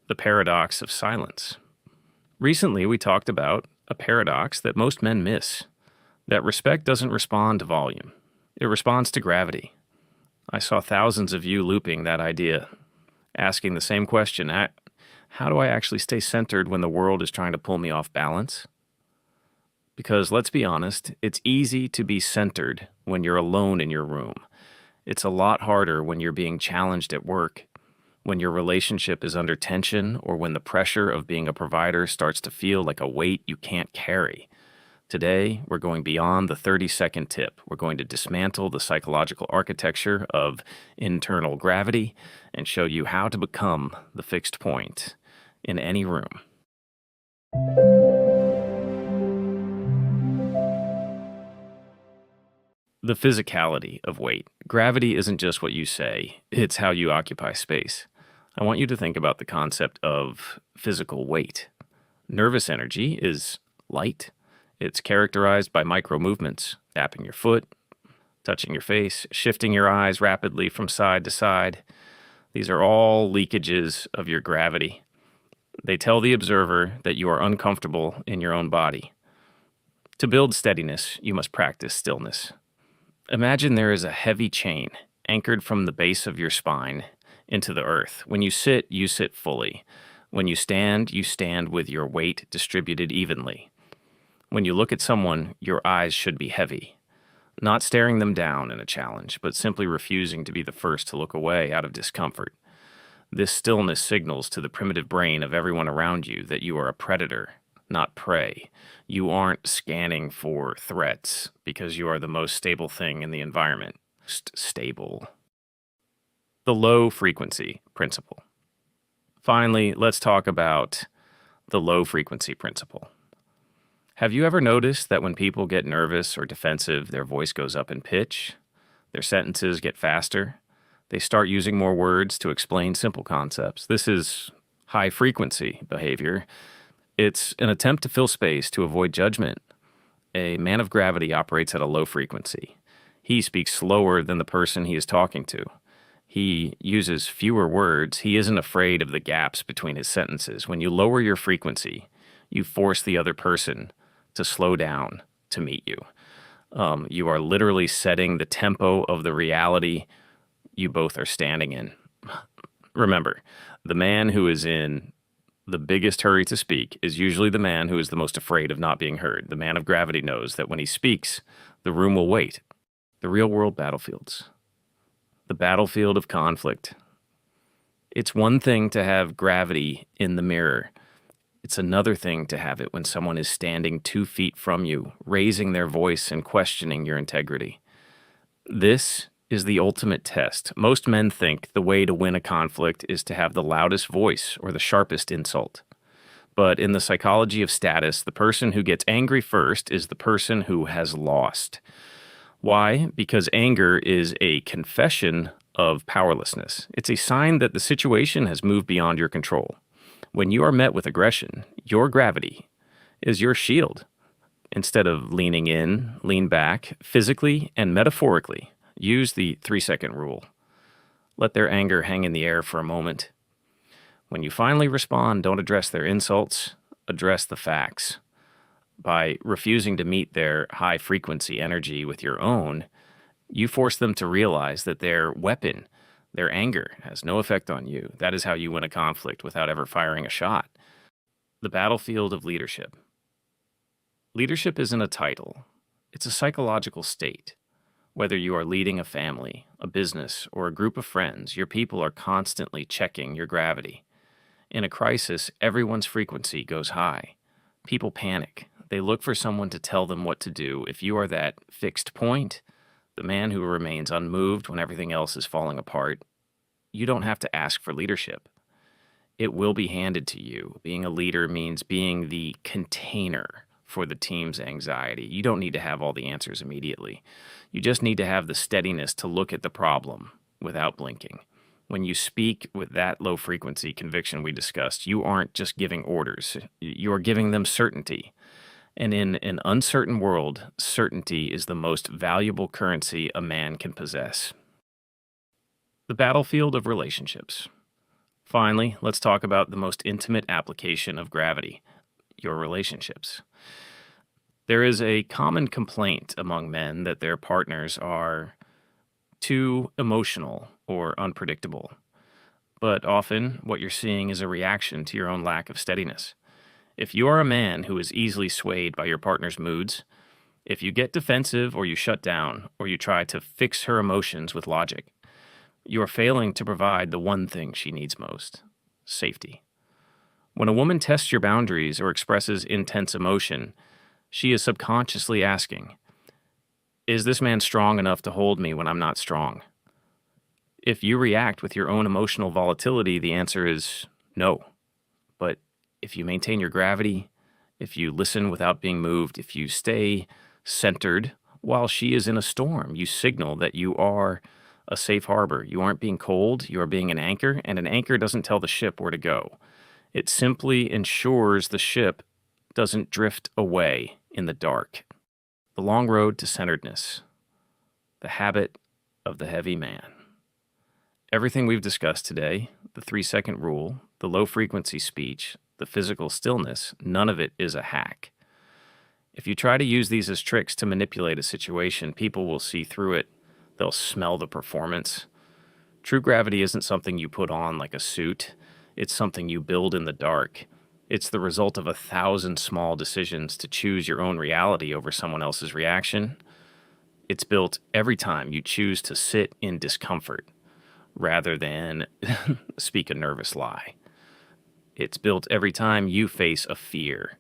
the paradox of silence. Recently, we talked about a paradox that most men miss, that respect doesn't respond to volume. It responds to gravity. I saw thousands of you looping that idea, asking the same question, how do I actually stay centered when the world is trying to pull me off balance? Because let's be honest, it's easy to be centered when you're alone in your room. It's a lot harder when you're being challenged at work, when your relationship is under tension, or when the pressure of being a provider starts to feel like a weight you can't carry. Today, we're going beyond the 30-second tip. We're going to dismantle the psychological architecture of internal gravity and show you how to become the fixed point in any room. The physicality of weight. Gravity isn't just what you say, it's how you occupy space. I want you to think about the concept of physical weight. Nervous energy is light. It's characterized by micro movements, tapping your foot, touching your face, shifting your eyes rapidly from side to side. These are all leakages of your gravity. They tell the observer that you are uncomfortable in your own body. To build steadiness, you must practice stillness. Imagine there is a heavy chain anchored from the base of your spine into the earth. When you sit fully. When you stand with your weight distributed evenly. When you look at someone, your eyes should be heavy, not staring them down in a challenge, but simply refusing to be the first to look away out of discomfort. This stillness signals to the primitive brain of everyone around you that you are a predator, not prey. You aren't scanning for threats because you are the most stable thing in the environment. Stable. The low frequency principle. Finally, let's talk about the low frequency principle. Have you ever noticed that when people get nervous or defensive, their voice goes up in pitch? Their sentences get faster? They start using more words to explain simple concepts. This is high frequency behavior. It's an attempt to fill space to avoid judgment. A man of gravity operates at a low frequency. He speaks slower than the person he is talking to. He uses fewer words. He isn't afraid of the gaps between his sentences. When you lower your frequency, you force the other person to slow down to meet you. You are literally setting the tempo of the reality you both are standing in. Remember, the man who is in the biggest hurry to speak is usually the man who is the most afraid of not being heard. The man of gravity knows that when he speaks, the room will wait. The real-world battlefields. The battlefield of conflict. It's one thing to have gravity in the mirror. It's another thing to have it when someone is standing 2 feet from you, raising their voice and questioning your integrity. This is the ultimate test. Most men think the way to win a conflict is to have the loudest voice or the sharpest insult. But in the psychology of status, the person who gets angry first is the person who has lost. Why? Because anger is a confession of powerlessness. It's a sign that the situation has moved beyond your control. When you are met with aggression, your gravity is your shield. Instead of leaning in, lean back, physically and metaphorically. Use the 3-second rule. Let their anger hang in the air for a moment. When you finally respond, don't address their insults, address the facts. By refusing to meet their high-frequency energy with your own, you force them to realize that their weapon, their anger, has no effect on you. That is how you win a conflict without ever firing a shot. The battlefield of leadership. Leadership isn't a title. It's a psychological state. Whether you are leading a family, a business, or a group of friends, your people are constantly checking your gravity. In a crisis, everyone's frequency goes high. People panic. They look for someone to tell them what to do. If you are that fixed point, the man who remains unmoved when everything else is falling apart, you don't have to ask for leadership. It will be handed to you. Being a leader means being the container for the team's anxiety. You don't need to have all the answers immediately. You just need to have the steadiness to look at the problem without blinking. When you speak with that low frequency conviction we discussed, you aren't just giving orders. You are giving them certainty. And in an uncertain world, certainty is the most valuable currency a man can possess. The battlefield of relationships. Finally, let's talk about the most intimate application of gravity, your relationships. There is a common complaint among men that their partners are too emotional or unpredictable. But often, what you're seeing is a reaction to your own lack of steadiness. If you are a man who is easily swayed by your partner's moods, if you get defensive or you shut down or you try to fix her emotions with logic, you are failing to provide the one thing she needs most: safety. When a woman tests your boundaries or expresses intense emotion, she is subconsciously asking, is this man strong enough to hold me when I'm not strong? If you react with your own emotional volatility, the answer is no. But if you maintain your gravity, if you listen without being moved, if you stay centered while she is in a storm, you signal that you are a safe harbor. You aren't being cold, you are being an anchor, and an anchor doesn't tell the ship where to go. It simply ensures the ship doesn't drift away in the dark. The long road to centeredness, the habit of the heavy man. Everything we've discussed today, the 3-second rule, the low-frequency speech, the physical stillness, none of it is a hack. If you try to use these as tricks to manipulate a situation, people will see through it. They'll smell the performance. True gravity isn't something you put on like a suit. It's something you build in the dark. It's the result of 1,000 small decisions to choose your own reality over someone else's reaction. It's built every time you choose to sit in discomfort rather than speak a nervous lie. It's built every time you face a fear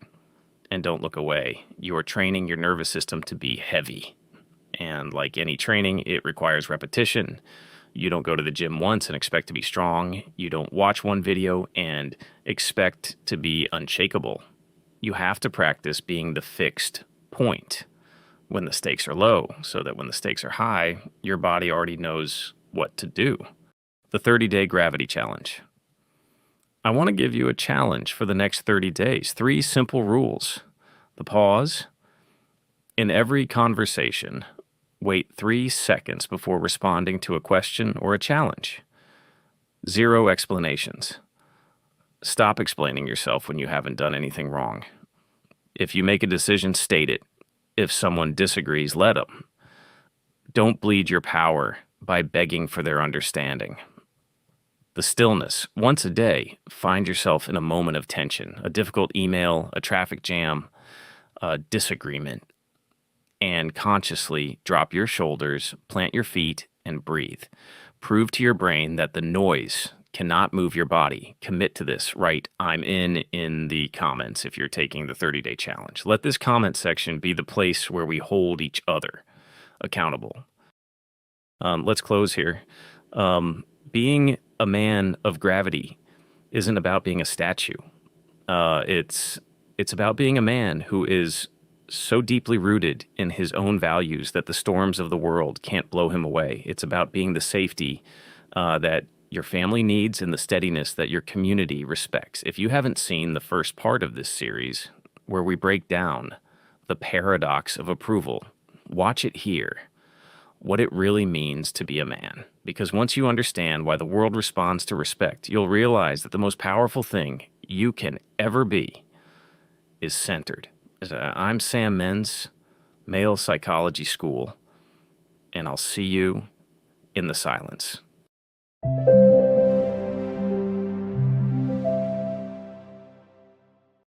and don't look away. You are training your nervous system to be heavy. And like any training, it requires repetition. You don't go to the gym once and expect to be strong. You don't watch one video and expect to be unshakable. You have to practice being the fixed point when the stakes are low, so that when the stakes are high, your body already knows what to do. The 30-day gravity challenge. I want to give you a challenge for the next 30 days. 3 simple rules. The pause. In every conversation, wait 3 seconds before responding to a question or a challenge. 0 explanations. Stop explaining yourself when you haven't done anything wrong. If you make a decision, state it. If someone disagrees, let them. Don't bleed your power by begging for their understanding. The stillness. Once a day, find yourself in a moment of tension, a difficult email, a traffic jam, a disagreement, and consciously drop your shoulders, plant your feet, and breathe. Prove to your brain that the noise cannot move your body. Commit to this. Write "I'm in the comments if you're taking the 30-day challenge. Let this comment section be the place where we hold each other accountable. Let's close here. Being a man of gravity isn't about being a statue. It's about being a man who is so deeply rooted in his own values that the storms of the world can't blow him away. It's about being the safety that your family needs and the steadiness that your community respects. If you haven't seen the first part of this series, where we break down the paradox of approval, watch it here. What it really means to be a man. Because once you understand why the world responds to respect, you'll realize that the most powerful thing you can ever be is centered. I'm Sam Menz, Male Psychology Skool, and I'll see you in the silence.